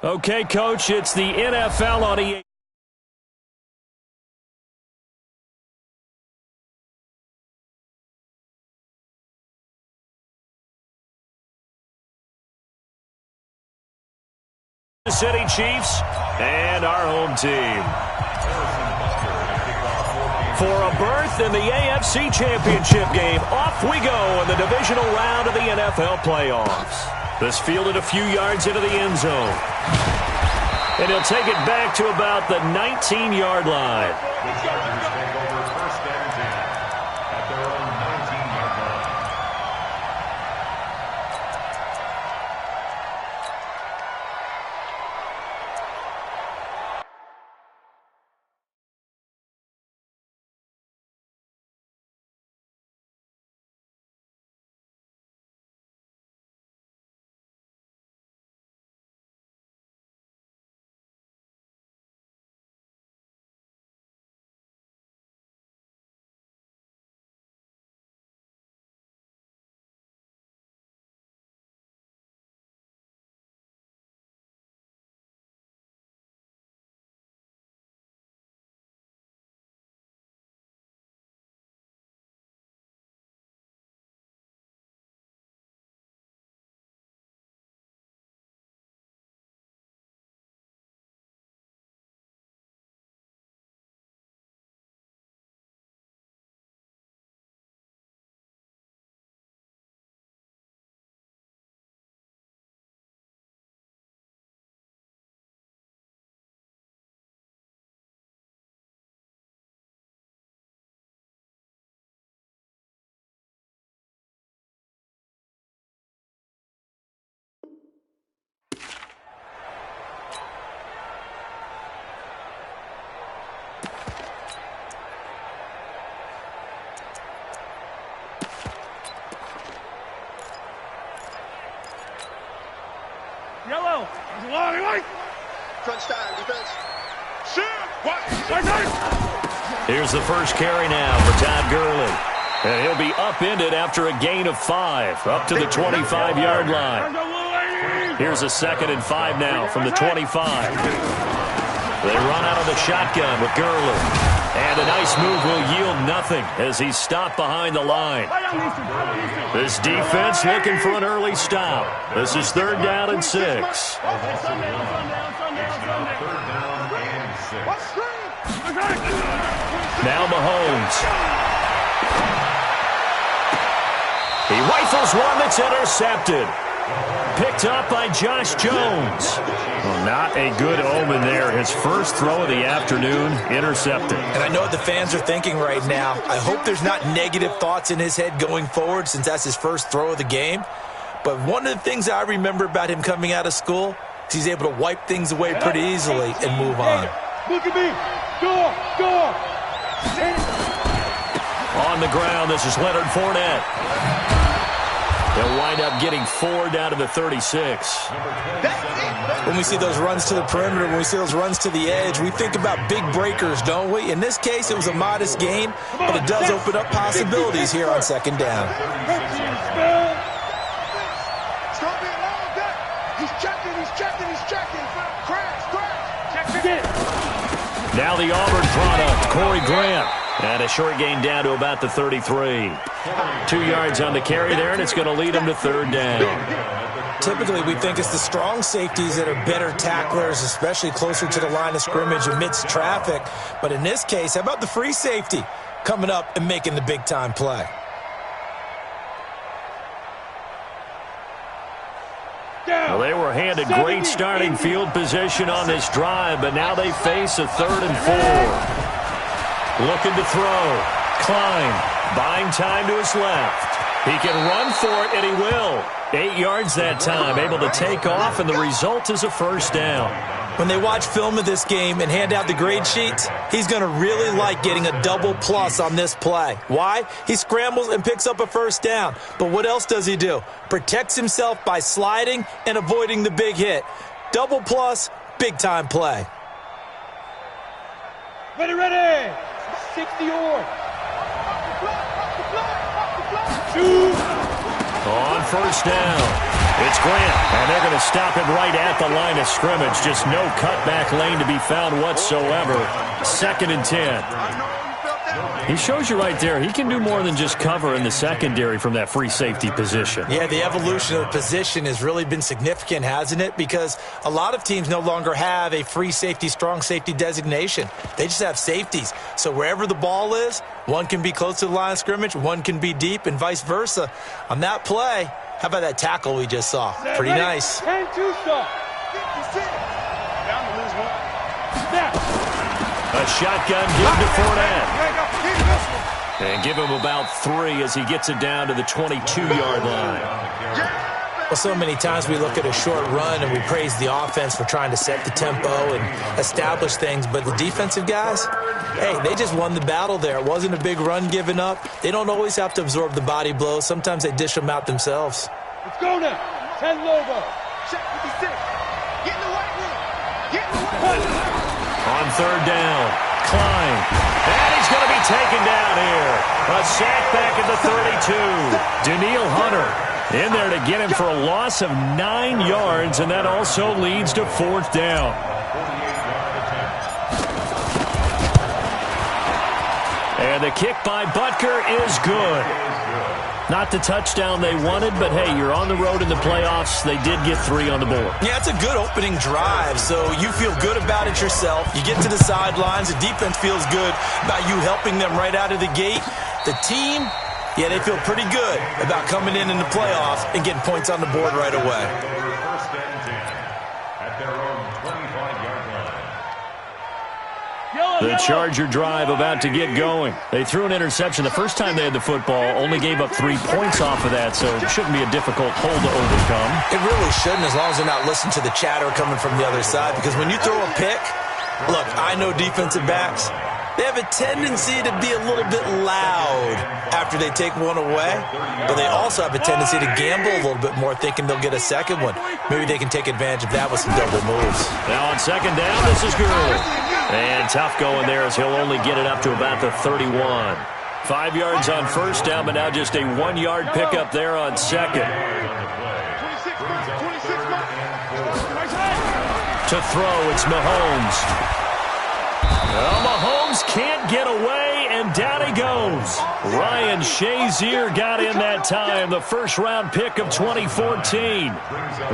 Okay, Coach, it's the NFL on EA. City Chiefs and our home team. For a berth in the AFC Championship game, off we go in the divisional round of the NFL playoffs. This fielded a few yards into the end zone. And he'll take it back to about the 19-yard line. Yellow. Crunch time, defense. Here's the first carry now for Todd Gurley. And he'll be upended after a gain of 5, up to the 25-yard line. Here's a 2nd and 5 now from the 25. They run out of the shotgun with Gurley. And a nice move will yield nothing as he's stopped behind the line. This defense looking for an early stop. This is 3rd down and 6. Now Mahomes. He rifles one that's intercepted. Picked up by Josh Jones. Well, not a good omen there. His first throw of the afternoon, intercepted. And I know what the fans are thinking right now. I hope there's not negative thoughts in his head going forward since that's his first throw of the game. But one of the things I remember about him coming out of school is he's able to wipe things away pretty easily and move on. Look at me. Go. On the ground, this is Leonard Fournette. They'll wind up getting 4 down to the 36. When we see those runs to the perimeter, when we see those runs to the edge, we think about big breakers, don't we? In this case, it was a modest gain, but it does open up possibilities here on 2nd down. He's checking. Crash. Now the Auburn product, Corey Grant. And a short gain down to about the 33. 2 yards on the carry there, and it's going to lead him to 3rd down. Typically, we think it's the strong safeties that are better tacklers, especially closer to the line of scrimmage amidst traffic. But in this case, how about the free safety coming up and making the big-time play? Well, they were handed great starting field position on this drive, but now they face a 3rd and 4. Looking to throw. Klein buying time to his left. He can run for it, and he will. 8 yards that time, able to take off, and the result is a 1st down. When they watch film of this game and hand out the grade sheets, he's going to really like getting a double plus on this play. Why? He scrambles and picks up a 1st down. But what else does he do? Protects himself by sliding and avoiding the big hit. Double plus, big-time play. Ready. 60-yard. On 1st down. It's Grant, and they're going to stop it right at the line of scrimmage. Just no cutback lane to be found whatsoever. 2nd and 10. He shows you right there, he can do more than just cover in the secondary from that free safety position. Yeah, the evolution of the position has really been significant, hasn't it? Because a lot of teams no longer have a free safety, strong safety designation. They just have safeties. So wherever the ball is, one can be close to the line of scrimmage, one can be deep, and vice versa. On that play, how about that tackle we just saw? Pretty nice. 10-2 stop. Down to lose one. Snap. A shotgun give to Fournette. And give him about 3 as he gets it down to the 22-yard line. Well, so many times we look at a short run and we praise the offense for trying to set the tempo and establish things, but the defensive guys, hey, they just won the battle there. It wasn't a big run given up. They don't always have to absorb the body blows. Sometimes they dish them out themselves. Let's go now. 10 Lobo. Check 56. Get in the white room. Get in the white room. On 3rd down, Klein. And he's going to be taken down here. A sack back at the 32. Daniil Hunter in there to get him for a loss of 9 yards, and that also leads to 4th down. And the kick by Butker is good. Not the touchdown they wanted, but hey, you're on the road in the playoffs. They did get 3 on the board. Yeah, it's a good opening drive, so you feel good about it yourself. You get to the sidelines. The defense feels good about you helping them right out of the gate. The team, yeah, they feel pretty good about coming in the playoffs and getting points on the board right away. The Charger drive about to get going. They threw an interception the first time they had the football, only gave up 3 points off of that, so it shouldn't be a difficult hole to overcome. It really shouldn't, as long as they're not listening to the chatter coming from the other side, because when you throw a pick, look, I know defensive backs, they have a tendency to be a little bit loud after they take one away, but they also have a tendency to gamble a little bit more, thinking they'll get a second one. Maybe they can take advantage of that with some double moves. Now on 2nd down, this is Gurley. And tough going there as he'll only get it up to about the 31. 5 yards on 1st down, but now just a 1-yard pickup there on 2nd. To throw, it's Mahomes. Well, Mahomes can't get away, and down he goes. Ryan Shazier got in that time, the first-round pick of 2014.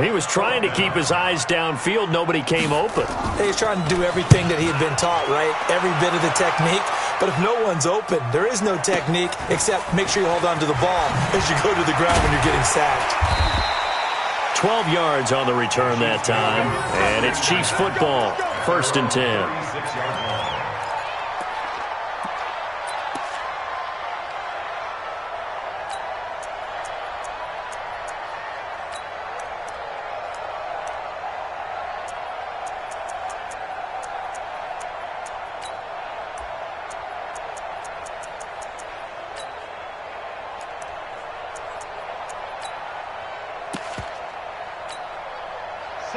He was trying to keep his eyes downfield. Nobody came open. He's trying to do everything that he had been taught, right? Every bit of the technique. But if no one's open, there is no technique except make sure you hold on to the ball as you go to the ground when you're getting sacked. 12 yards on the return that time, and it's Chiefs football, 1st and 10.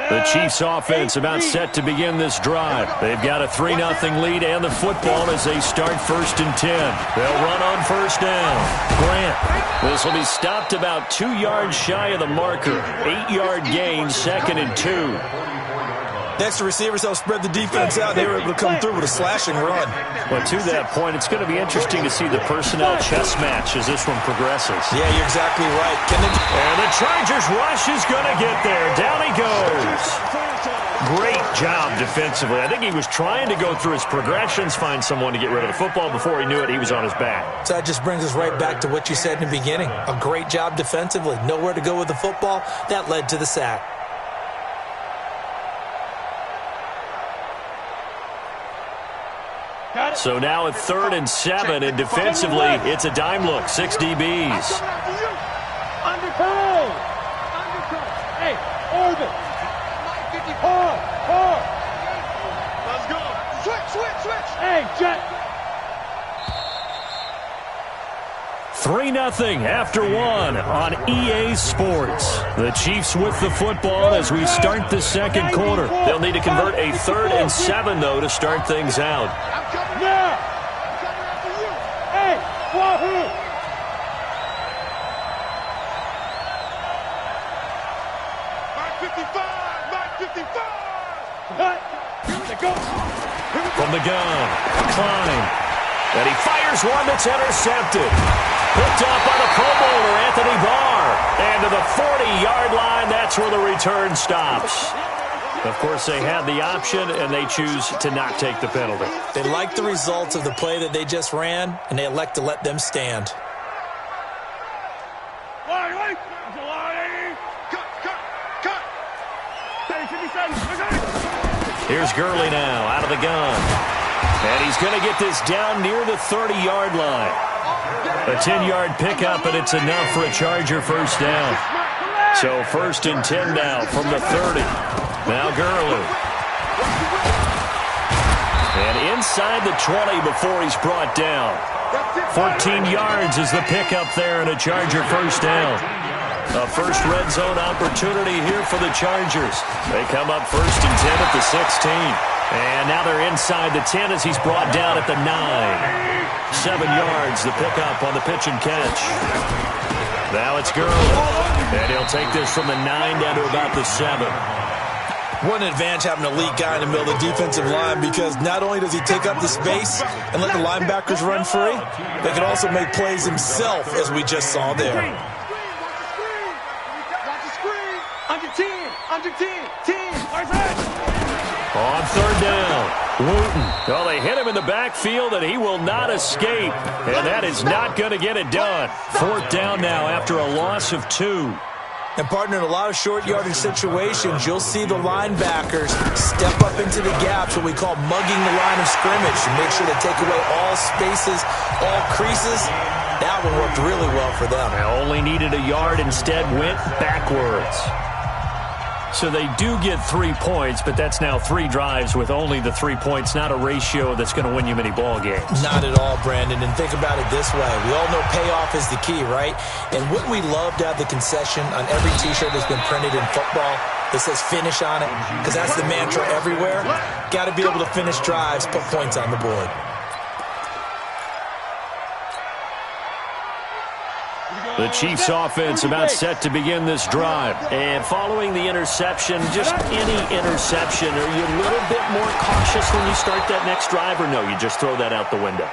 The Chiefs offense about set to begin this drive. They've got a 3-0 lead and the football as they start 1st and 10. They'll run on 1st down. Grant. This will be stopped about 2 yards shy of the marker. 8-yard gain, 2nd and 2. Next, the receivers help spread the defense out. They were able to come through with a slashing run. Well, to that point, it's going to be interesting to see the personnel chess match as this one progresses. Yeah, you're exactly right. And the Chargers rush is going to get there. Down he goes. Great job defensively. I think he was trying to go through his progressions, find someone to get rid of the football. Before he knew it, he was on his back. So that just brings us right back to what you said in the beginning. A great job defensively. Nowhere to go with the football. That led to the sack. So now at 3rd and 7, and defensively, it's a dime look. 6 DBs. Undercut. Hey, orbit. Hard. Let's go. Switch. Hey, jet. 3-0 after 1 on EA Sports. The Chiefs with the football as we start the 2nd quarter. They'll need to convert a 3rd and 7, though, to start things out. Now. Hey, Wahoo. Cut. Here they go. From the gun, Klein. And he fires one that's intercepted. Picked up by the Pro Bowler, Anthony Barr. And to the 40-yard line, that's where the return stops. Of course, they had the option, and they choose to not take the penalty. They like the results of the play that they just ran, and they elect to let them stand. Here's Gurley now, out of the gun. And he's going to get this down near the 30-yard line. A 10-yard pickup, and it's enough for a Charger first down. So 1st and 10 now from the 30. Now Gurley. And inside the 20 before he's brought down. 14 yards is the pickup there, and a Charger first down. A first red zone opportunity here for the Chargers. They come up 1st and 10 at the 16. And now they're inside the 10 as he's brought down at the 9. 7 yards, the pickup on the pitch and catch. Now it's Gurley. And he'll take this from the 9 down to about the 7. What an advantage having an elite guy in the middle of the defensive line, because not only does he take up the space and let the linebackers run free, they can also make plays himself, as we just saw there. Under 10, under 10, 10. On 3rd down, Wooten. Well, they hit him in the backfield, and he will not escape. And that is not going to get it done. 4th down now after a loss of 2. And, partner, in a lot of short yardage situations, you'll see the linebackers step up into the gaps, what we call mugging the line of scrimmage, to make sure they take away all spaces, all creases. That one worked really well for them. They only needed a yard, instead went backwards. So they do get 3 points, but that's now 3 drives with only the 3 points, not a ratio that's going to win you many ball games. Not at all, Brandon. And think about it this way. We all know payoff is the key, right? And wouldn't we love to have the concession on every T-shirt that's been printed in football that says finish on it? Because that's the mantra everywhere. Got to be able to finish drives, put points on the board. The Chiefs offense about set to begin this drive. And following the interception, just any interception, are you a little bit more cautious when you start that next drive, or no, you just throw that out the window?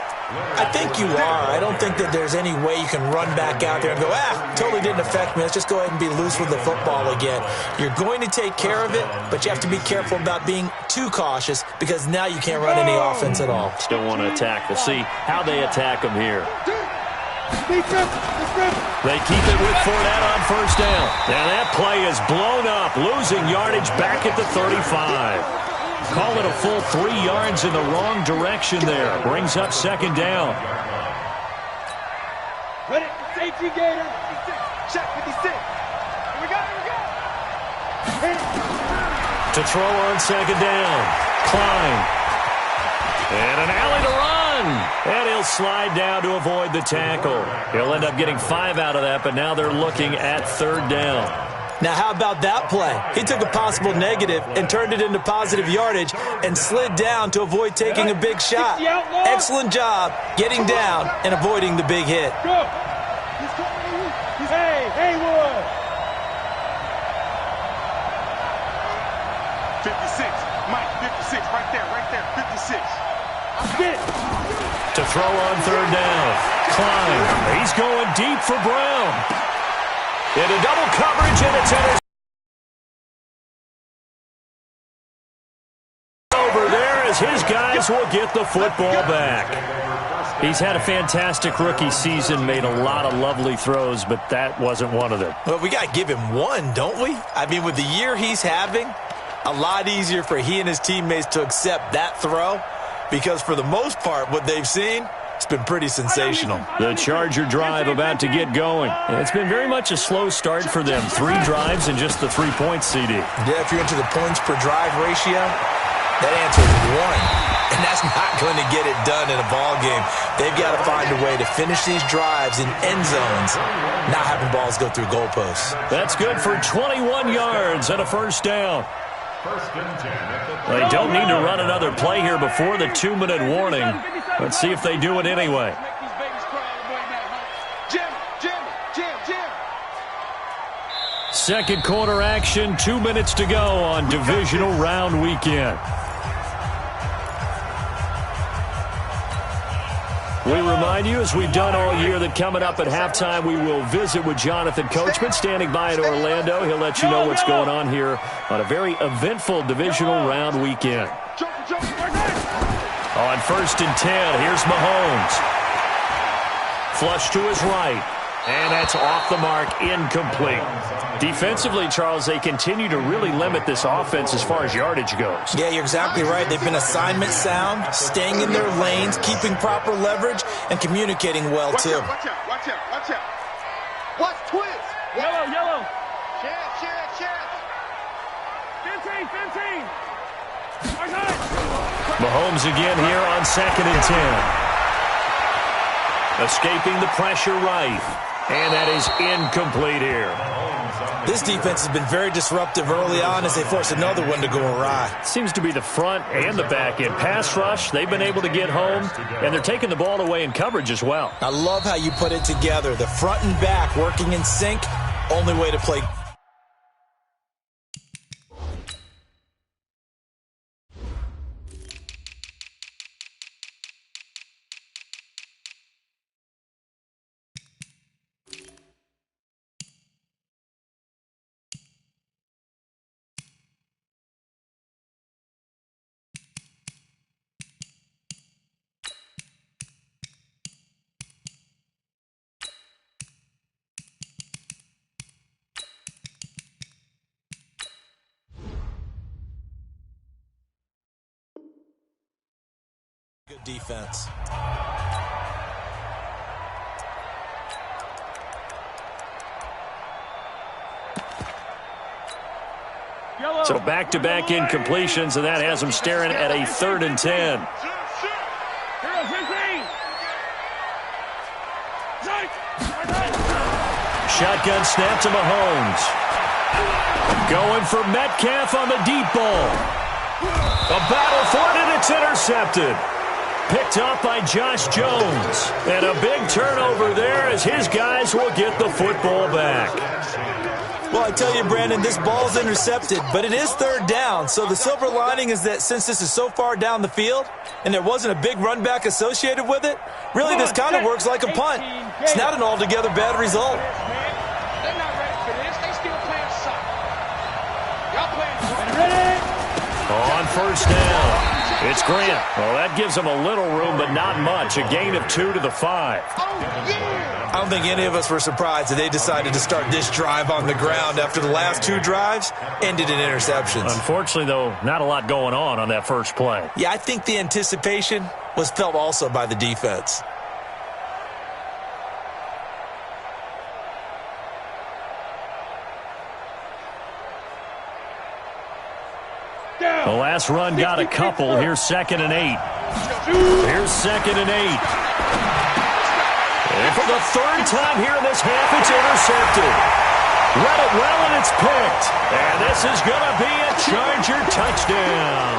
I think you are. I don't think that there's any way you can run back out there and go, totally didn't affect me. Let's just go ahead and be loose with the football again. You're going to take care of it, but you have to be careful about being too cautious, because now you can't run any offense at all. Still want to attack. We'll see how they attack them here. They keep it with Fournette on 1st down. And that play is blown up, losing yardage back at the 35. Call it a full 3 yards in the wrong direction there. Brings up 2nd down. Ready? Safety gator. Check 56. Here we go, here we go. To throw on 2nd down. Klein. And an alley to run. And he'll slide down to avoid the tackle. He'll end up getting 5 out of that, but now they're looking at 3rd down. Now, how about that play? He took a possible negative and turned it into positive yardage and slid down to avoid taking a big shot. Excellent job getting down and avoiding the big hit. Go. Hey, Haywood. 56. Mike, 56. Right there, 56. To throw on 3rd down. Klein. He's going deep for Brown. Into double coverage, and it's over there as his guys will get the football back. He's had a fantastic rookie season, made a lot of lovely throws, but that wasn't one of them. Well, we got to give him one, don't we? I mean, with the year he's having, a lot easier for he and his teammates to accept that throw, because for the most part, what they've seen, it's been pretty sensational. The Charger drive about to get going. It's been very much a slow start for them. 3 drives and just the 3 points, CD. Yeah, if you're into the points per drive ratio, that answer is 1. And that's not going to get it done in a ball game. They've got to find a way to finish these drives in end zones, not having balls go through goalposts. That's good for 21 yards and a 1st down. They don't need to run another play here before the 2-minute warning. Let's see if they do it anyway. Second quarter action, 2 minutes to go on divisional round weekend. We remind you, as we've done all year, that coming up at halftime, we will visit with Jonathan Coachman, standing by in Orlando. He'll let you know what's going on here on a very eventful divisional round weekend. On 1st and 10, here's Mahomes. Flush to his right. And that's off the mark, incomplete. Defensively, Charles, they continue to really limit this offense as far as yardage goes. Yeah, you're exactly right. They've been assignment sound, staying in their lanes, keeping proper leverage, and communicating well, too. Watch out, watch out, watch out. Watch twist. Yellow, yellow. Chance. 15. Mahomes again here on 2nd and 10. Escaping the pressure right. And that is incomplete here. This defense has been very disruptive early on as they force another one to go awry. Seems to be the front and the back end. Pass rush, they've been able to get home, and they're taking the ball away in coverage as well. I love how you put it together. The front and back working in sync, only way to play. Good defense. So back-to-back incompletions, and that has them staring at a 3rd and 10. Shotgun snap to Mahomes. Going for Metcalf on the deep ball. A battle for it, and it's intercepted. Picked up by Josh Jones. And a big turnover there as his guys will get the football back. Well, I tell you, Brandon, this ball's intercepted, but it is 3rd down. So the silver lining is that since this is so far down the field and there wasn't a big run back associated with it, really this kind of works like a punt. It's not an altogether bad result. They're not ready for this. They still playing soccer. Y'all playing Ready? On 1st down, it's Grant. Well, that gives them a little room, but not much. A gain of 2 to the 5. I don't think any of us were surprised that they decided to start this drive on the ground after the last 2 drives ended in interceptions. Unfortunately, though, not a lot going on that first play. Yeah, I think the anticipation was felt also by the defense. The last run got a couple. Here's 2nd and 8. Here's 2nd and 8. And for the 3rd time here in this half, it's intercepted. Read it well, and it's picked. And this is going to be a Charger touchdown.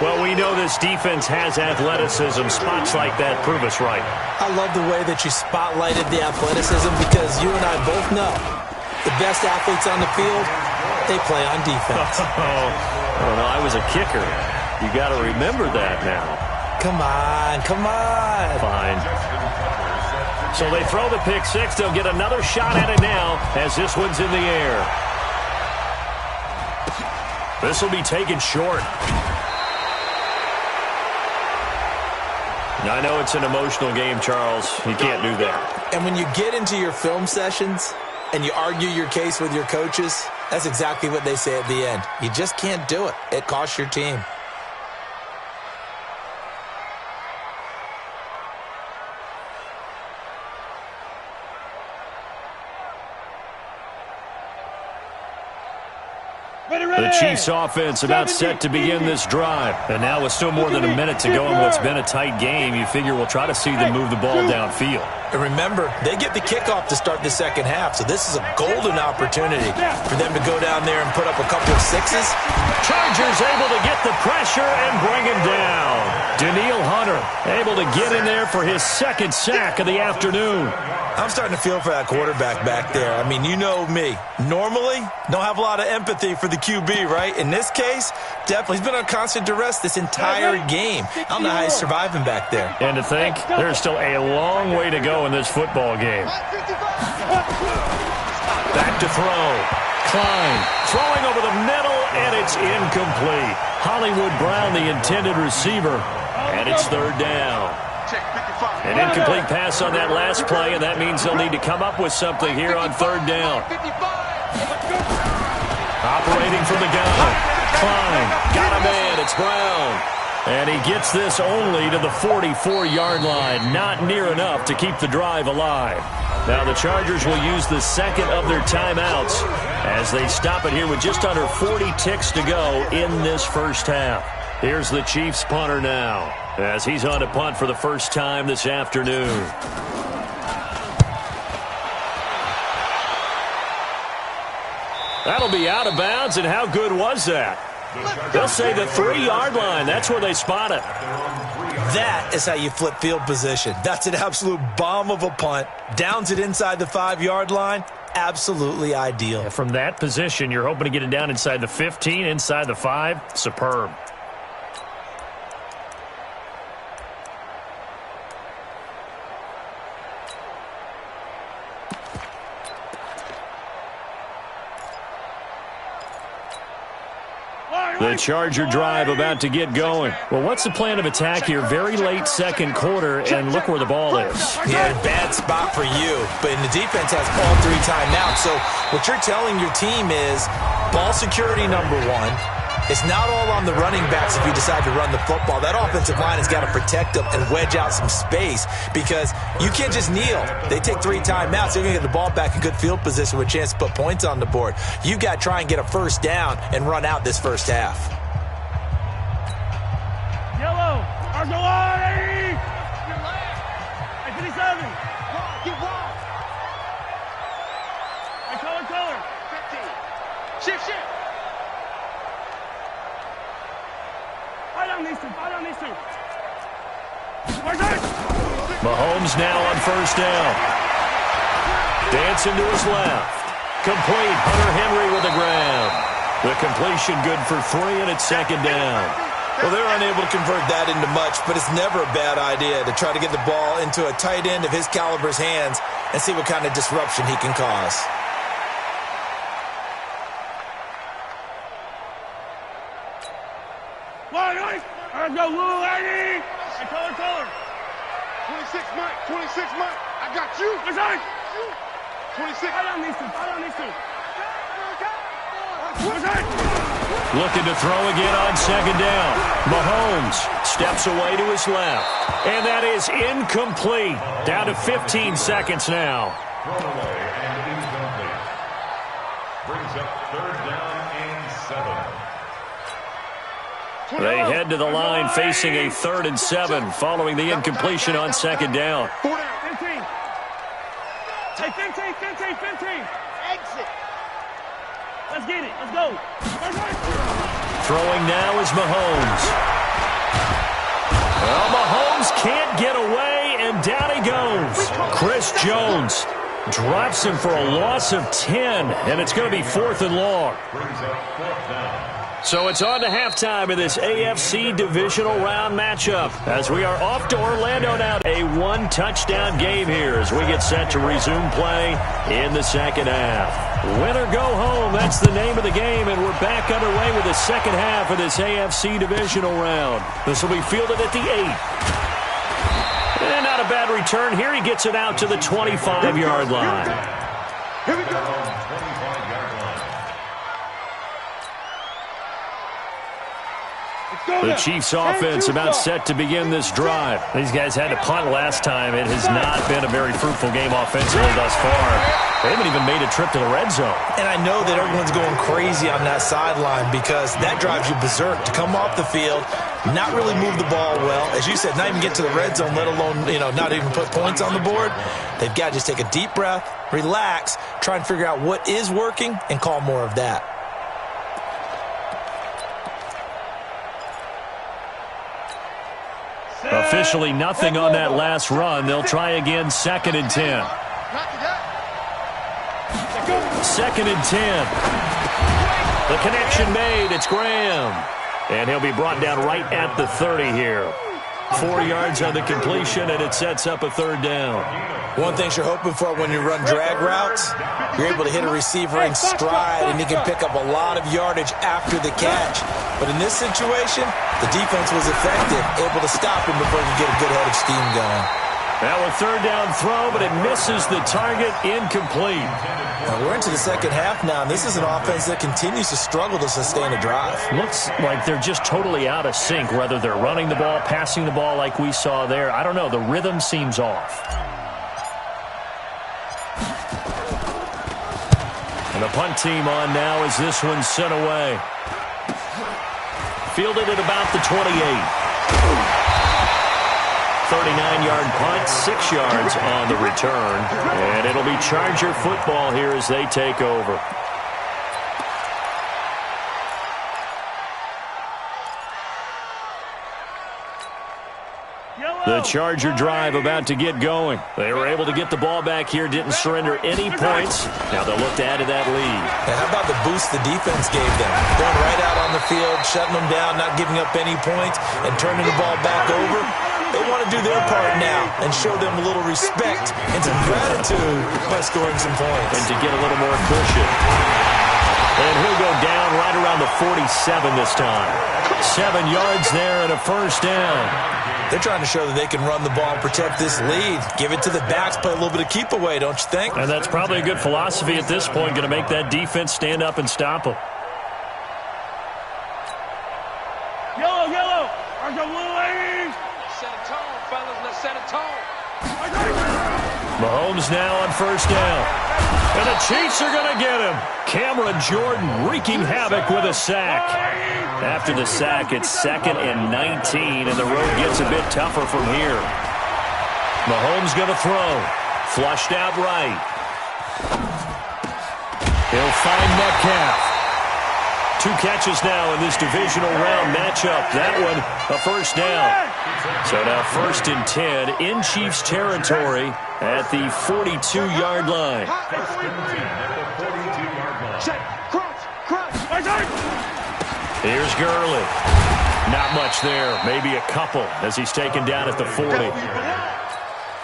Well, we know this defense has athleticism. Spots like that prove us right. I love the way that you spotlighted the athleticism because you and I both know the best athletes on the field, they play on defense. Oh, no, I was a kicker. You got to remember that now. Come on. Fine. So they throw the pick 6. They'll get another shot at it now as this one's in the air. This will be taken short. I know it's an emotional game, Charles. You can't do that. And when you get into your film sessions and you argue your case with your coaches, that's exactly what they say at the end. You just can't do it. It costs your team. The Chiefs offense about set to begin this drive. And now with still more than a minute to go in what's been a tight game, you figure we'll try to see them move the ball downfield. And remember, they get the kickoff to start the second half, so this is a golden opportunity for them to go down there and put up a couple of sixes. Chargers able to get the pressure and bring him down. Danielle Hunter able to get in there for his second sack of the afternoon. I'm starting to feel for that quarterback back there. I mean, you know me. Normally, don't have a lot of empathy for the QB, right? In this case, definitely. He's been on constant duress this entire game. I don't know how he's surviving back there. And to think, there's still a long way to go in this football game. Back to throw. Klein throwing over the middle, and it's incomplete. Hollywood Brown, the intended receiver, and it's third down. An incomplete pass on that last play, and that means they'll need to come up with something here on third down. Operating from the gun. Klein got a man. It's Brown. And he gets this only to the 44-yard line. Not near enough to keep the drive alive. Now the Chargers will use the second of their timeouts as they stop it here with just under 40 ticks to go in this first half. Here's the Chiefs punter now as he's on to punt for the first time this afternoon. That'll be out of bounds, and how good was that? They'll say the 3-yard line. That's where they spot it. That is how you flip field position. That's an absolute bomb of a punt. Downs it inside the 5-yard line. Absolutely ideal. Yeah, from that position, you're hoping to get it down inside the 15, inside the 5. Superb. The Charger drive about to get going. Well, what's the plan of attack here? Very late second quarter, and look where the ball is. Yeah, bad spot for you. But the defense has all 3 timeouts. So what you're telling your team is ball security number 1. It's not all on the running backs if you decide to run the football. That offensive line has got to protect them and wedge out some space because you can't just kneel. They take 3 timeouts. They're going to get the ball back in good field position with a chance to put points on the board. You got to try and get a first down and run out this first half. Yellow. Argolari. 57. Get wide. Color. 15. Shift. Fight on these two. Mahomes now on first down. Dancing to his left. Complete. Hunter Henry with the grab. The completion good for 3, and it's second down. Well, they're unable to convert that into much, but it's never a bad idea to try to get the ball into a tight end of his caliber's hands and see what kind of disruption he can cause. Let's go, Lou Lady! Hey, color. 26 Mike. I got you. 26. Fight on these two. Looking to throw again on second down. Mahomes steps away to his left. And that is incomplete. Down to 15 seconds now. Throwaway and incomplete. Brings up third down and 7. They head to the line facing a 3rd and 7 following the incompletion on second down. 15. Hey, 15. Exit. Let's get it. Let's go. Throwing now is Mahomes. Well, Mahomes can't get away, and down he goes. Chris Jones drops him for a loss of 10, and it's going to be 4th and long. Brings up 4th down. So it's on to halftime in this AFC divisional round matchup as we are off to Orlando now. A 1-touchdown game here as we get set to resume play in the second half. Win or go home, that's the name of the game, and we're back underway with the second half of this AFC divisional round. This will be fielded at the 8. And not a bad return here. He gets it out to the 25-yard line. Here we go. 25-yard line. The Chiefs offense about set to begin this drive. These guys had to punt last time. It has not been a very fruitful game offensively thus far. They haven't even made a trip to the red zone. And I know that everyone's going crazy on that sideline because that drives you berserk to come off the field, not really move the ball well. As you said, not even get to the red zone, let alone, not even put points on the board. They've got to just take a deep breath, relax, try and figure out what is working, and call more of that. Officially nothing on that last run. They'll try again, 2nd and 10. 2nd and 10. The connection made. It's Graham. And he'll be brought down right at the 30 here. 4 yards on the completion, and it sets up a 3rd down. One thing you're hoping for when you run drag routes, you're able to hit a receiver in stride, and he can pick up a lot of yardage after the catch. But in this situation, the defense was effective, able to stop him before he could get a good head of steam going. Now a 3rd down throw, but it misses the target, incomplete. Now we're into the second half now, and this is an offense that continues to struggle to sustain a drive. Looks like they're just totally out of sync, whether they're running the ball, passing the ball like we saw there. I don't know. The rhythm seems off. And the punt team on now as this one's sent away. Fielded at about the 28. 39-yard punt, 6 yards on the return. And it'll be Charger football here as they take over. The Charger drive about to get going. They were able to get the ball back here, didn't surrender any points. Now they'll look to add to that lead. And how about the boost the defense gave them? Going right out on the field, shutting them down, not giving up any points, and turning the ball back over. They want to do their part now and show them a little respect and some gratitude by scoring some points. And to get a little more cushion. And he'll go down right around the 47 this time. 7 yards there and a 1st down. They're trying to show that they can run the ball and protect this lead. Give it to the backs, play a little bit of keep away, don't you think? And that's probably a good philosophy at this point, going to make that defense stand up and stop them. Yellow, yellow. There's a blue lady. Set a tone, fellas. Let's set a tone. Mahomes now on 1st down. And the Chiefs are going to get him. Cameron Jordan wreaking havoc with a sack. After the sack, it's 2nd and 19, and the road gets a bit tougher from here. Mahomes going to throw. Flushed out right. He'll find Metcalf. 2 catches now in this divisional round matchup. That one, a 1st down. So now 1st and 10 in Chiefs territory at the 42-yard line. Here's Gurley. Not much there. Maybe a couple as he's taken down at the 40.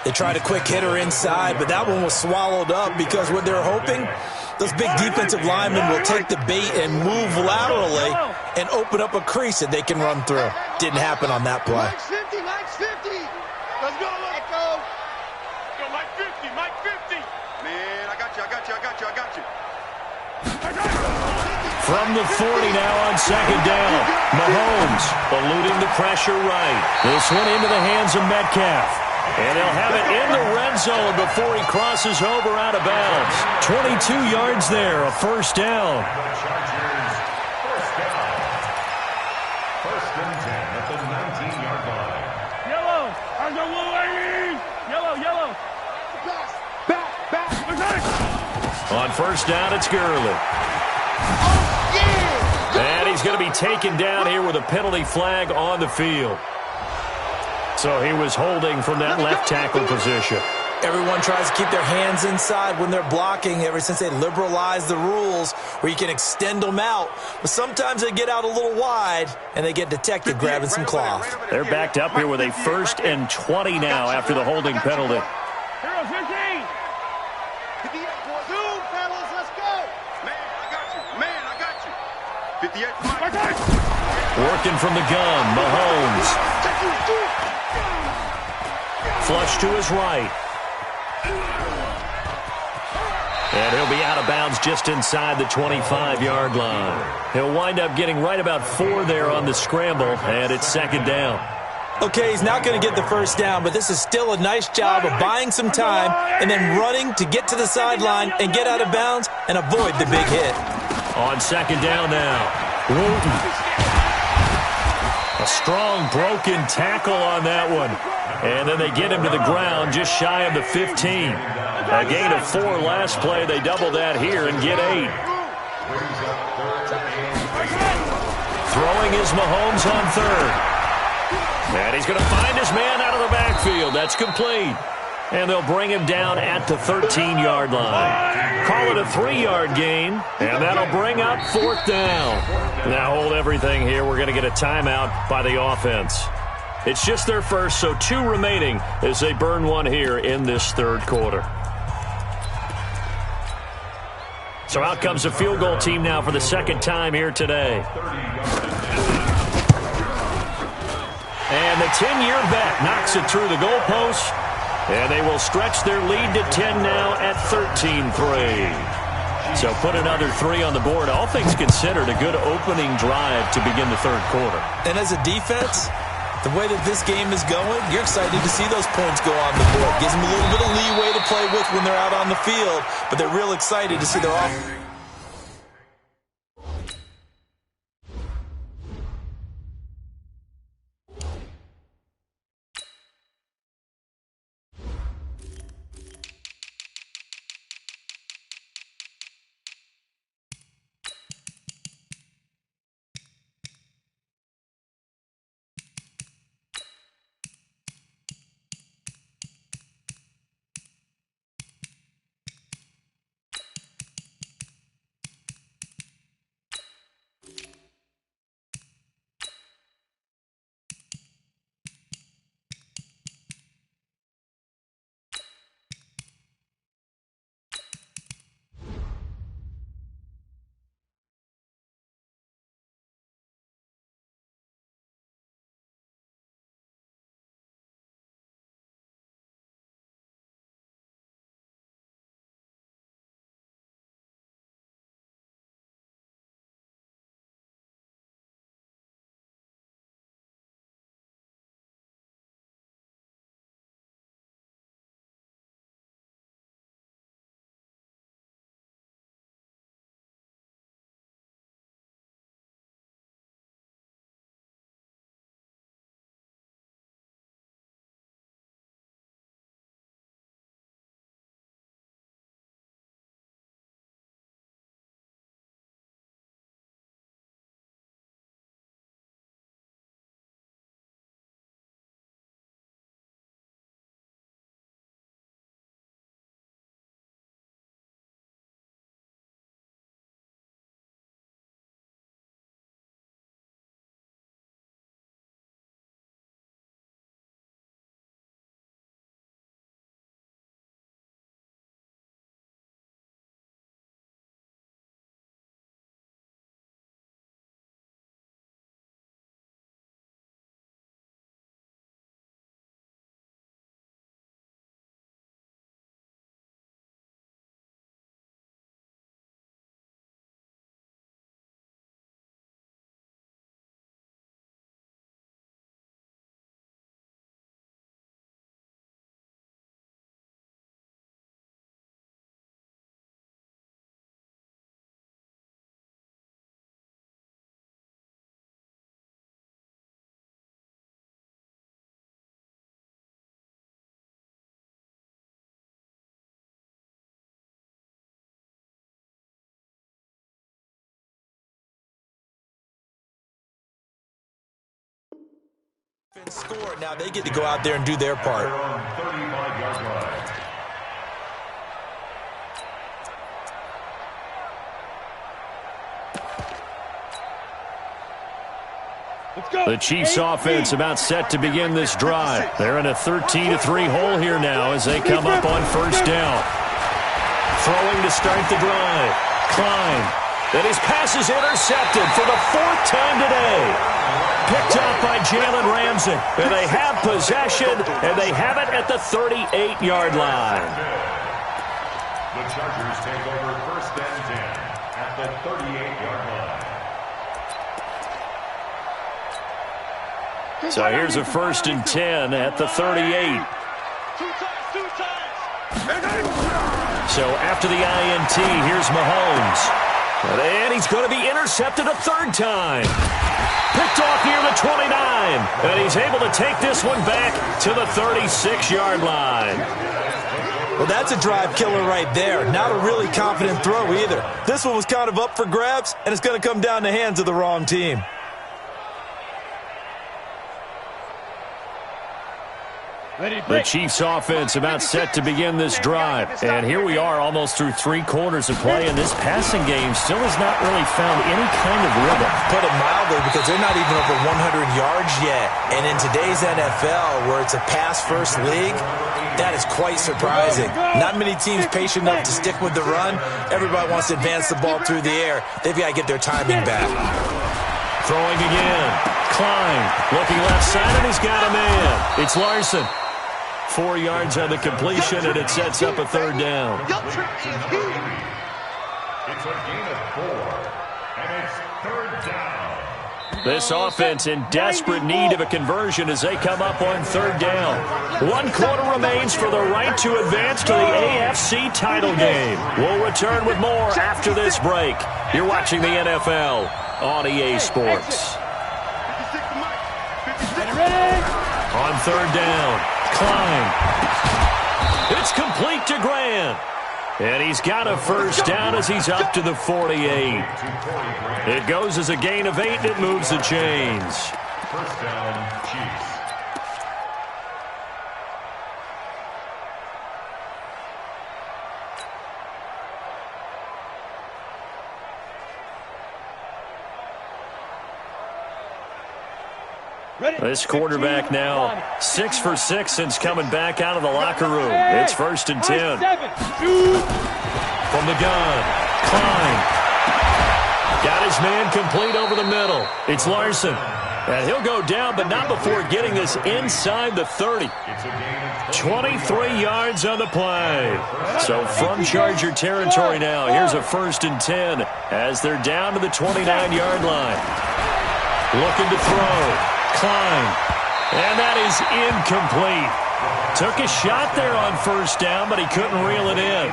They tried a quick hitter inside, but that one was swallowed up because what they're hoping, those big defensive linemen will take the bait and move laterally and open up a crease that they can run through. Didn't happen on that play. Mike's 50, Mike's 50. Let's go, let go. Go, Mike 50, Mike 50. Man, I got you, I got you, I got you, I got you. From the 40 now on 2nd down. Mahomes eluding the pressure right. This one into the hands of Metcalf. And they'll have it in the red zone before he crosses over out of bounds. 22 yards there, a 1st down. First and 10 at the 19-yard line. Yellow. There's a blue lady. Yellow, yellow. Back. On 1st down, it's Gurley. And he's going to be taken down here with a penalty flag on the field. So he was holding from that left tackle position. Everyone tries to keep their hands inside when they're blocking ever since they liberalized the rules where you can extend them out. But sometimes they get out a little wide and they get detected grabbing some cloth. They're backed up here with a 1st and 20 now after the holding penalty. Hero 15. Two, fellas, let's go. Man, I got you. Man, I got you. 58. Working from the gun, Mahomes. Flush to his right. And he'll be out of bounds just inside the 25-yard line. He'll wind up getting right about 4 there on the scramble, and it's second down. Okay, he's not going to get the first down, but this is still a nice job of buying some time and then running to get to the sideline and get out of bounds and avoid the big hit. On second down now, Wooten. A strong broken tackle on that one. And then they get him to the ground just shy of the 15. A gain of 4 last play. They double that here and get 8. Throwing is Mahomes on third. And he's going to find his man out of the backfield. That's complete. And they'll bring him down at the 13-yard line. Call it a 3-yard gain, and that'll bring up 4th down. Now hold everything here. We're going to get a timeout by the offense. It's just their first, so 2 remaining as they burn one here in this third quarter. So out comes the field goal team now for the second time here today. And the 10-year bet knocks it through the goalpost. And they will stretch their lead to 10 now at 13-3. So put another 3 on the board. All things considered, a good opening drive to begin the third quarter. And as a defense, the way that this game is going, you're excited to see those points go on the board. Gives them a little bit of leeway to play with when they're out on the field, but they're real excited to see their offense. Score. Now they get to go out there and do their part. The Chiefs offense about set to begin this drive. They're in a 13-3 hole here now as they come up on first down. Throwing to start the drive. Klein. And his pass is intercepted for the 4th time today. Picked up by Jalen Ramsey. And they have possession, and they have it at the 38-yard line. The Chargers take over first and 10 at the 38-yard line. So here's a first and 10 at the 38. So after the INT, here's Mahomes. And he's going to be intercepted a third time. Picked off near the 29. And he's able to take this one back to the 36-yard line. Well, that's a drive killer right there. Not a really confident throw either. This one was kind of up for grabs, and it's going to come down in the hands of the wrong team. The Chiefs offense about set to begin this drive. And here we are almost through 3 quarters of play, and this passing game still has not really found any kind of rhythm. Put it mildly, because they're not even over 100 yards yet. And in today's NFL, where it's a pass-first league, that is quite surprising. Not many teams patient enough to stick with the run. Everybody wants to advance the ball through the air. They've got to get their timing back. Throwing again. Klein looking left side, and he's got a man. It's Larson. 4 yards on the completion, and it sets up a third down. It's a gain of 4, and it's third down. This offense in desperate need of a conversion as they come up on third down. 1 quarter remains for the right to advance to the AFC title game. We'll return with more after this break. You're watching the NFL on EA Sports. On third down, Klein. It's complete to Grant. And he's got a first down as he's up to the 48. It goes as a gain of 8, and it moves the chains. First down, Chiefs. This quarterback now 6 for 6 since coming back out of the locker room. It's first and 10. From the gun, Klein. Got his man complete over the middle. It's Larson. And he'll go down, but not before getting this inside the 30. 23 yards on the play. So from Charger territory now, here's a first and 10 as they're down to the 29-yard line. Looking to throw. Klein. And that is incomplete. Took a shot there on first down, but he couldn't reel it in.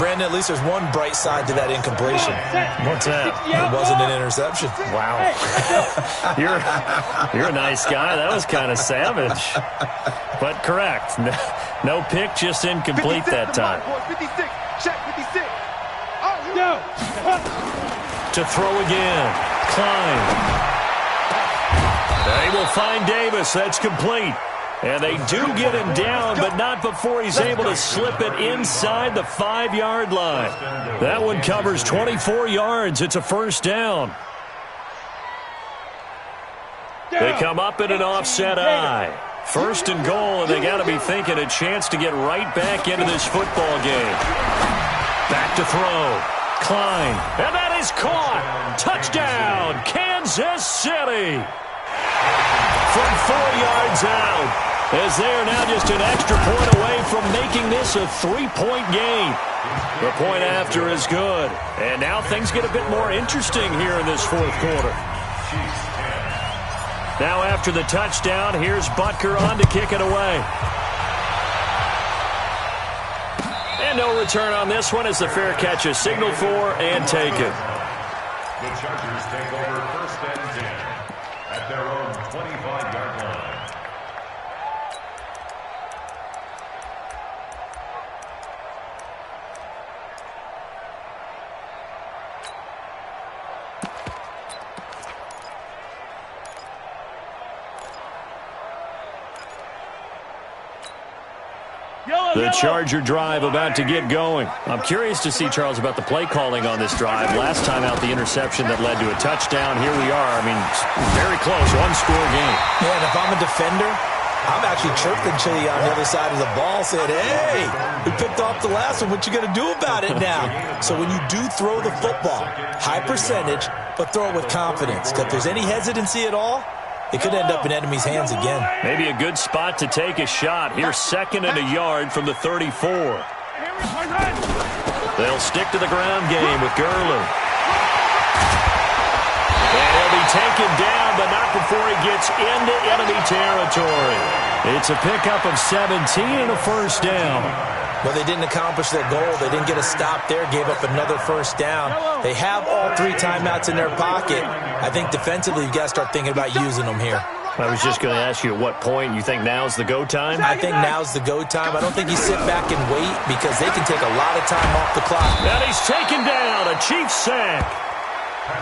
Brandon, at least there's one bright side to that incompletion. What's that? It wasn't an interception. Wow. You're a nice guy. That was kind of savage. But correct. No pick, just incomplete that time. 56. Check 56. To throw again. Klein. They will find Davis. That's complete. And they do get him down, but not before he's able to slip it inside the 5-yard line. That one covers 24 yards. It's a first down. They come up in an offset eye. First and goal, and they got to be thinking a chance to get right back into this football game. Back to throw. Klein. And that is caught. Touchdown, Kansas City. From 4 yards out, as they are now just an extra point away from making this a 3-point game. The point after is good. And now things get a bit more interesting here in this fourth quarter. Now after the touchdown, here's Butker on to kick it away. And no return on this one as the fair catch is signaled for and taken. The Chargers take over first and 10 at their own 25-yard line. The Charger drive about to get going. I'm curious to see, Charles, about the play calling on this drive. Last time out, the interception that led to a touchdown. Here we are. I mean, very close, one-score game. Yeah, and if I'm a defender, I'm actually chirping Chili on the other side of the ball, saying, hey, we picked off the last one. What you going to do about it now? So when you do throw the football, high percentage, but throw it with confidence. Because if there's any hesitancy at all, it could end up in enemy's hands again. Maybe a good spot to take a shot. Here's second and a yard from the 34. They'll stick to the ground game with Gurley. And he'll be taken down, but not before he gets into enemy territory. It's a pickup of 17 and a first down. Well, they didn't accomplish their goal. They didn't get a stop there, gave up another first down. They have all 3 timeouts in their pocket. I think defensively, you've got to start thinking about using them here. I was just going to ask you at what point you think now's the go time? I think now's the go time. I don't think you sit back and wait because they can take a lot of time off the clock. And he's taken down, a Chiefs sack.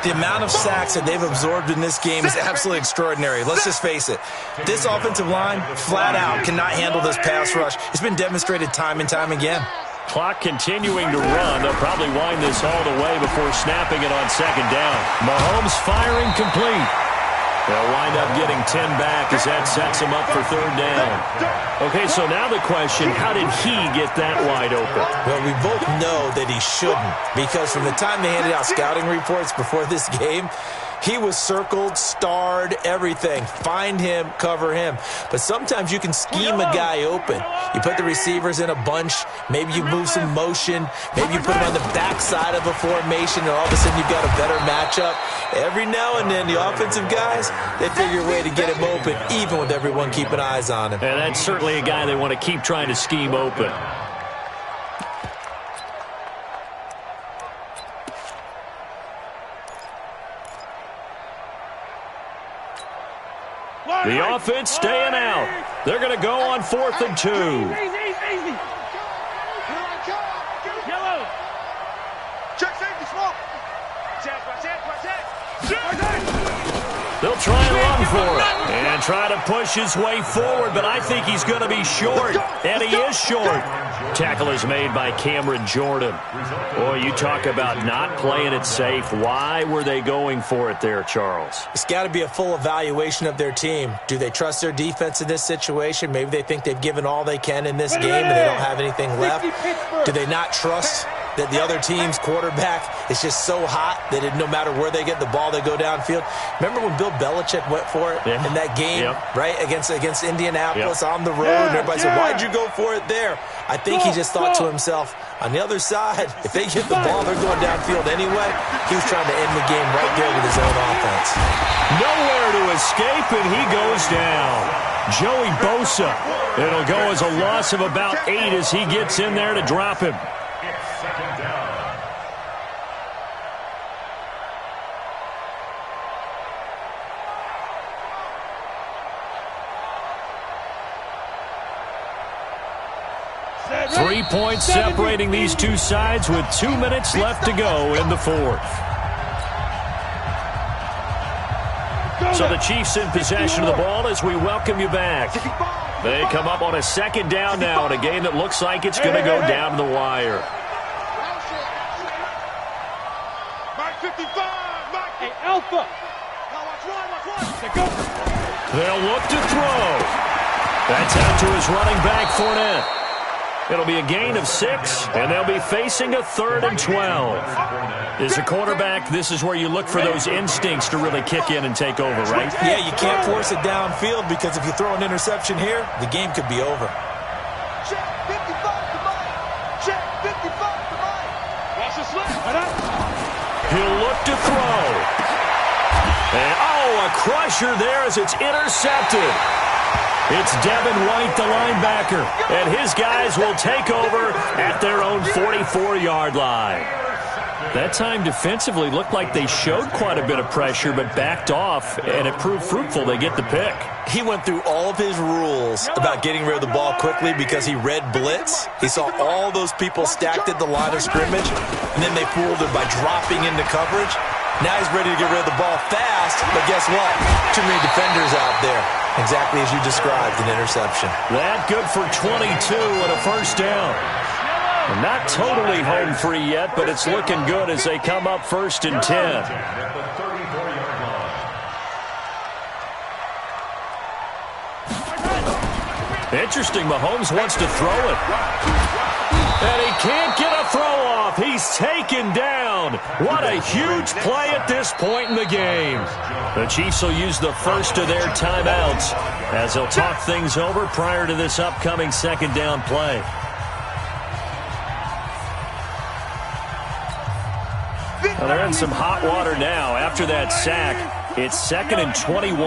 The amount of sacks that they've absorbed in this game is absolutely extraordinary. Let's just face it. This offensive line, flat out, cannot handle this pass rush. It's been demonstrated time and time again. Clock continuing to run. They'll probably wind this all the way before snapping it on second down. Mahomes firing complete. They'll wind up getting 10 back as that sets him up for third down. Okay, so now the question, how did he get that wide open? Well, we both know that he shouldn't because from the time they handed out scouting reports before this game, he was circled, starred, everything. Find him, cover him. But sometimes you can scheme a guy open. You put the receivers in a bunch. Maybe you move some motion. Maybe you put him on the backside of a formation, and all of a sudden you've got a better matchup. Every now and then, the offensive guys, they figure a way to get him open, even with everyone keeping eyes on him. And that's certainly a guy they want to keep trying to scheme open. The offense staying out. They're going to go on 4th and 2. Easy. Yellow. Check safety, small. Check. They'll try and run for it and try to push his way forward, but I think he's going to be short, and he is short. Tackle is made by Cameron Jordan. Boy, you talk about not playing it safe. Why were they going for it there, Charles? It's got to be a full evaluation of their team. Do they trust their defense in this situation? Maybe they think they've given all they can in this game and they don't have anything left. Do they not trust that the other team's quarterback is just so hot that no matter where they get the ball, they go downfield? Remember when Bill Belichick went for it in that game, right, against Indianapolis on the road? And everybody said, why'd you go for it there? I think he just thought to himself, on the other side, if they get the ball, they're going downfield anyway. He was trying to end the game right there with his own offense. Nowhere to escape, and he goes down. Joey Bosa. It'll go as a loss of about 8 as he gets in there to drop him. Second down. Three points separating these two sides with 2 minutes left to go in the 4th. So the Chiefs in possession of the ball as we welcome you back. They come up on a second down now in a game that looks like it's going to go down to the wire. Mike 55, Mike. Hey, Alpha. They'll look to throw. That's out to his running back, Fournette. It'll be a gain of 6, and they'll be facing a 3rd and 12. As a quarterback, this is where you look for those instincts to really kick in and take over, right? Yeah, you can't force it downfield because if you throw an interception here, the game could be over. Check 55 to Mike. Check 55 to Mike. Watch the slip. He'll look to throw. And, a crusher there as it's intercepted. It's Devin White, the linebacker, and his guys will take over at their own 44-yard line. That time defensively looked like they showed quite a bit of pressure but backed off, and it proved fruitful. They get the pick. He went through all of his rules about getting rid of the ball quickly because he read blitz. He saw all those people stacked at the line of scrimmage, and then they fooled him by dropping into coverage. Now he's ready to get rid of the ball fast, but guess what? Too many defenders out there. Exactly as you described, an interception. That good for 22 and a first down. And not totally home free yet, but it's looking good as they come up 1st and 10. Interesting, Mahomes wants to throw it. And he can't get a throw off. He's taken down. What a huge play at this point in the game. The Chiefs will use the first of their timeouts as they'll talk things over prior to this upcoming second down play. Well, they're in some hot water now. After that sack, it's 2nd and 21.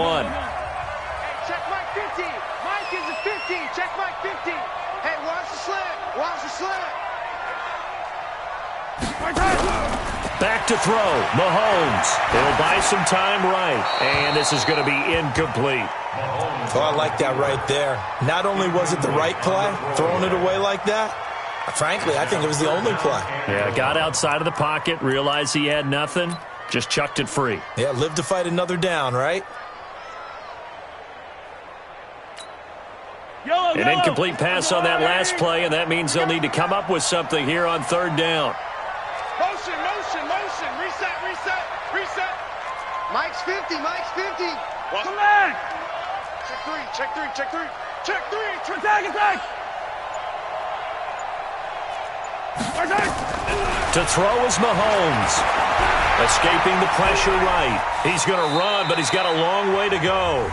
Check Mike 50. Mike is a 50. Check Mike 50. Hey, watch the slant. Watch the slant. Back to throw. Mahomes. He'll buy some time right. And this is going to be incomplete. Oh, I like that right there. Not only was it the right play, throwing it away like that, frankly, I think it was the only play. Yeah, got outside of the pocket, realized he had nothing, just chucked it free. Yeah, live to fight another down, right? An incomplete pass on that last play, and that means they'll need to come up with something here on 3rd down. Motion, motion, motion. Reset, reset, reset. Mike's 50. Mike's 50. Come back. Check 3, check 3, check 3. Check 3. Attack, attack. To throw is Mahomes. Escaping the pressure right. He's going to run, but he's got a long way to go.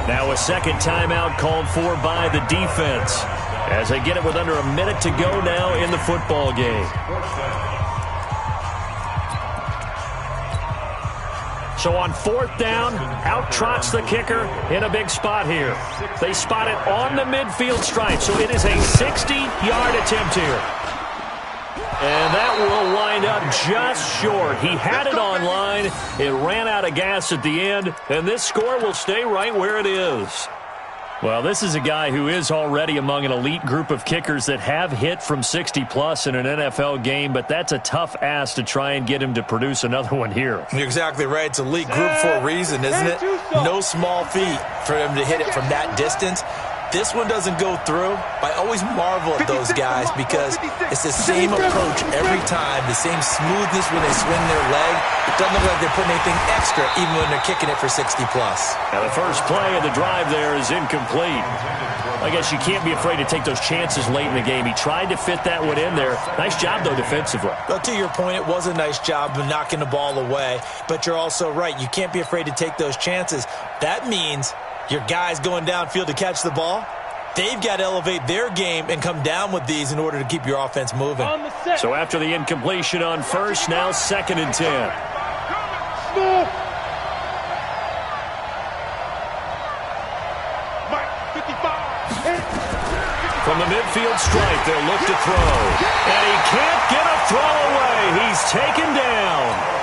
Now a second timeout called for by the defense as they get it with under a minute to go now in the football game. So on 4th down, out trots the kicker in a big spot here. They spot it on the midfield stripe, so it is a 60-yard attempt here. And that will wind up just short. He had it on line. It ran out of gas at the end, and this score will stay right where it is. Well, this is a guy who is already among an elite group of kickers that have hit from 60-plus in an NFL game, but that's a tough ask to try and get him to produce another one here. You're exactly right. It's elite group for a reason, isn't it? No small feat for him to hit it from that distance. This one doesn't go through. I always marvel at those guys because it's the same approach every time, the same smoothness when they swing their leg. It doesn't look like they're putting anything extra even when they're kicking it for 60-plus. Now the first play of the drive there is incomplete. I guess you can't be afraid to take those chances late in the game. He tried to fit that one in there. Nice job, though, defensively. Well, to your point, it was a nice job of knocking the ball away, but you're also right. You can't be afraid to take those chances. That means your guys going downfield to catch the ball, they've got to elevate their game and come down with these in order to keep your offense moving. So after the incompletion on 1st, now 2nd and 10. From the midfield stripe, they'll look to throw. And he can't get a throw away. He's taken down.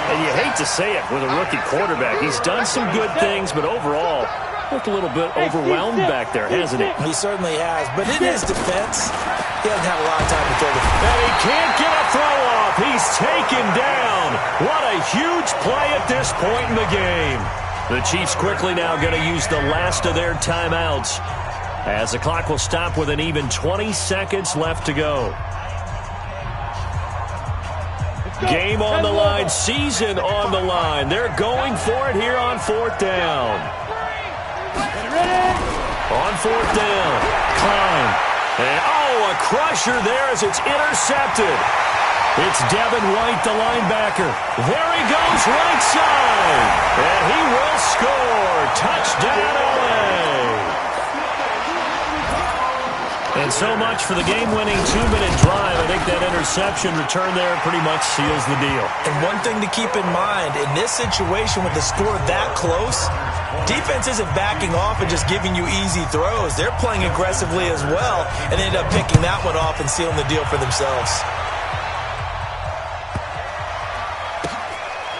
And you hate to say it with a rookie quarterback. He's done some good things, but overall, looked a little bit overwhelmed back there, hasn't he? He certainly has, but in his defense, he hasn't had a lot of time to throw the ball. And he can't get a throw off. He's taken down. What a huge play at this point in the game. The Chiefs quickly now going to use the last of their timeouts as the clock will stop with an even 20 seconds left to go. Game on the line, season on the line. They're going for it here on 4th down. On 4th down, Klein. And a crusher there as it's intercepted. It's Devin White, the linebacker. There he goes, right side. And he will score. Touchdown, LA. And so much for the game-winning 2-minute drive. I think that interception return there pretty much seals the deal. And one thing to keep in mind, in this situation with the score that close, defense isn't backing off and just giving you easy throws. They're playing aggressively as well, and they end up picking that one off and sealing the deal for themselves.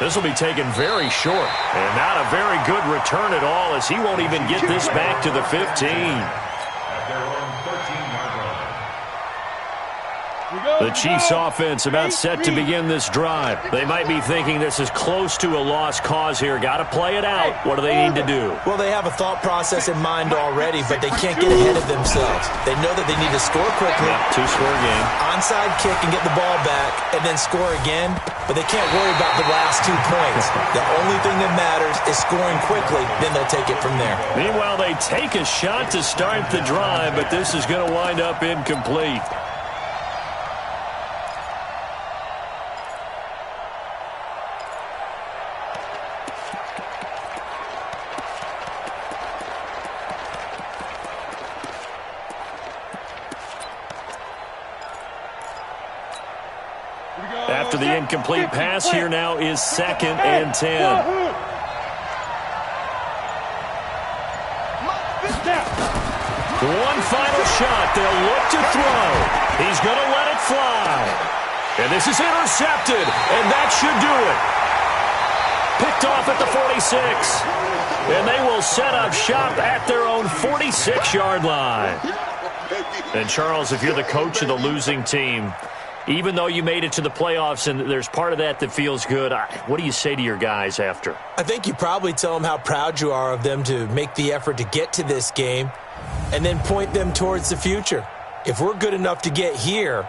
This will be taken very short, and not a very good return at all as he won't even get this back to the 15. The Chiefs offense about set to begin this drive. They might be thinking this is close to a lost cause here. Got to play it out. What do they need to do? Well, they have a thought process in mind already, but they can't get ahead of themselves. They know that they need to score quickly. Yep, 2-score game. Onside kick and get the ball back and then score again, but they can't worry about the last 2 points. The only thing that matters is scoring quickly, then they'll take it from there. Meanwhile, they take a shot to start the drive, but this is going to wind up incomplete. After the incomplete pass, here now is 2nd and 10. One final shot. They'll look to throw. He's going to let it fly. And this is intercepted, and that should do it. Picked off at the 46. And they will set up shop at their own 46-yard line. And, Charles, if you're the coach of the losing team, even though you made it to the playoffs and there's part of that feels good, what do you say to your guys after? I think you probably tell them how proud you are of them to make the effort to get to this game and then point them towards the future. If we're good enough to get here,